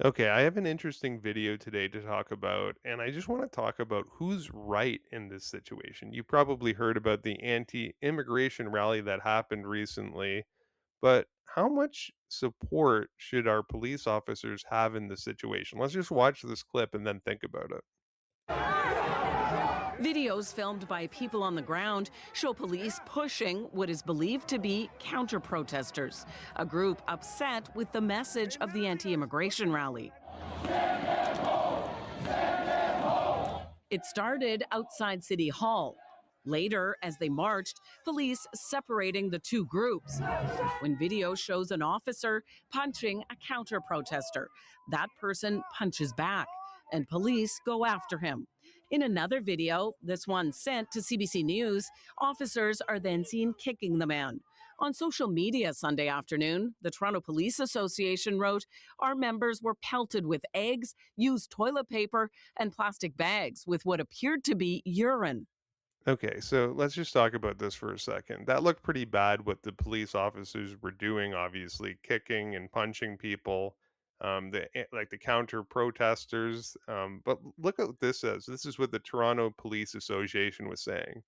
Okay, I have an interesting video today to talk about, and I just want to talk about who's right in this situation. You probably heard about the anti immigration rally that happened recently, but how much support should our police officers have in this situation? Let's just watch this clip and then think about it. Videos filmed by people on the ground show police pushing what is believed to be counter protesters, a group upset with the message of the anti immigration rally. It started outside City Hall. Later, as they marched, police separating the two groups. When video shows an officer punching a counter protester, that person punches back, and police go after him. In another video, this one sent to CBC News, officers are then seen kicking the man. On social media Sunday afternoon, the Toronto Police Association wrote, our members were pelted with eggs, used toilet paper, and plastic bags with what appeared to be urine. Okay, so let's just talk about this for a second. That looked pretty bad what the police officers were doing, obviously, kicking and punching people, like the counter protesters. But look at what this says. This is what the Toronto Police Association was saying.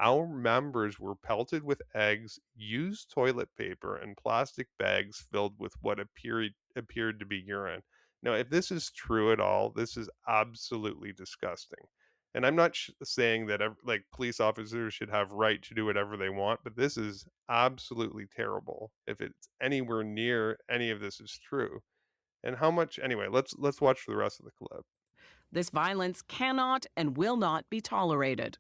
Our members were pelted with eggs, used toilet paper, and plastic bags filled with what appeared to be urine. Now, if this is true at all, this is absolutely disgusting. And I'm not saying that like police officers should have right to do whatever they want, but this is absolutely terrible. If it's anywhere near any of this is true, and how much anyway? Let's watch the rest of the clip. This violence cannot and will not be tolerated.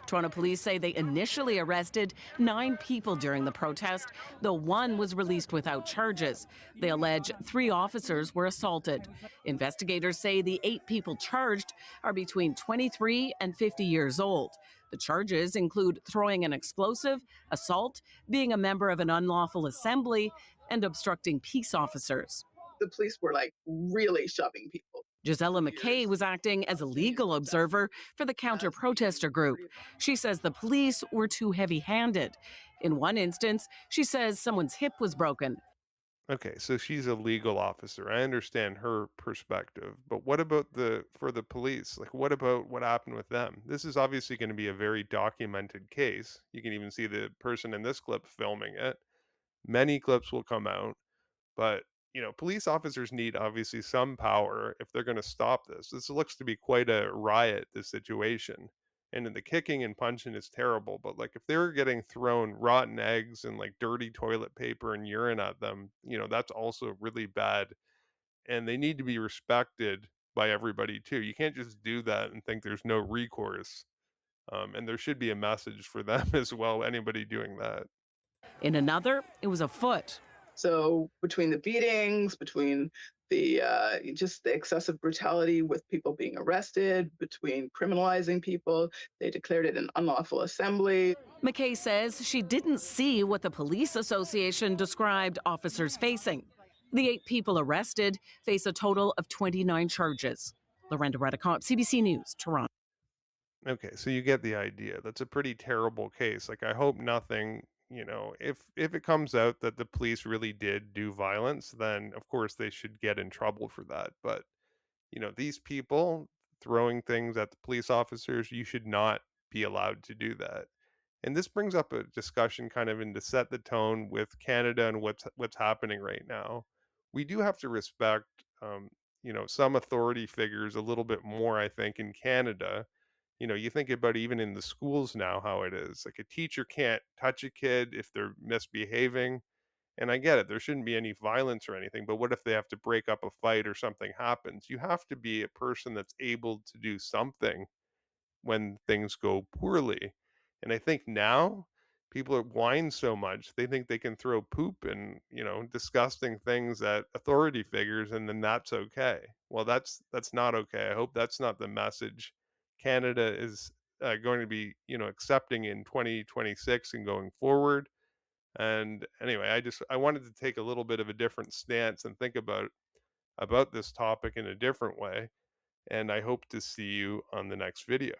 Toronto police say they initially arrested 9 people during the protest, though one was released without charges. They allege 3 officers were assaulted. Investigators say the 8 people charged are between 23 and 50 years old. The charges include throwing an explosive, assault, being a member of an unlawful assembly, and obstructing peace officers. The police were like really shoving people. Gisela McKay was acting as a legal observer for the counter protester group. She says the police were too heavy handed. In one instance, she says someone's hip was broken. Okay, so she's a legal officer. I understand her perspective, but what about the police? Like what about what happened with them? This is obviously going to be a very documented case. You can even see the person in this clip filming it. Many clips will come out, but police officers need obviously some power if they're going to stop this. This looks to be quite a riot, this situation. And then the kicking and punching is terrible, but like if they're getting thrown rotten eggs and like dirty toilet paper and urine at them, that's also really bad. And they need to be respected by everybody too. You can't just do that and think there's no recourse. And there should be a message for them as well. Anybody doing that. In another, it was a foot. So between the beatings, between the just the excessive brutality with people being arrested, between criminalizing people, they declared it an unlawful assembly. McKay says she didn't see what the police association described officers facing. The 8 people arrested face a total of 29 charges. Lorenda Redicott, CBC News, Toronto. Okay, so you get the idea. That's a pretty terrible case. Like I hope nothing, if it comes out that the police really did do violence, then of course they should get in trouble for that. But, these people throwing things at the police officers, you should not be allowed to do that. And this brings up a discussion kind of in to set the tone with Canada and what's happening right now. We do have to respect some authority figures a little bit more, I think, in Canada. You think about even in the schools now how it is. Like a teacher can't touch a kid if they're misbehaving. And I get it, there shouldn't be any violence or anything, but what if they have to break up a fight or something happens? You have to be a person that's able to do something when things go poorly. And I think now people are whine so much, they think they can throw poop and, disgusting things at authority figures and then that's okay. Well, that's not okay. I hope that's not the message Canada is going to be, accepting in 2026 and going forward. And anyway, I wanted to take a little bit of a different stance and think about this topic in a different way. And I hope to see you on the next video.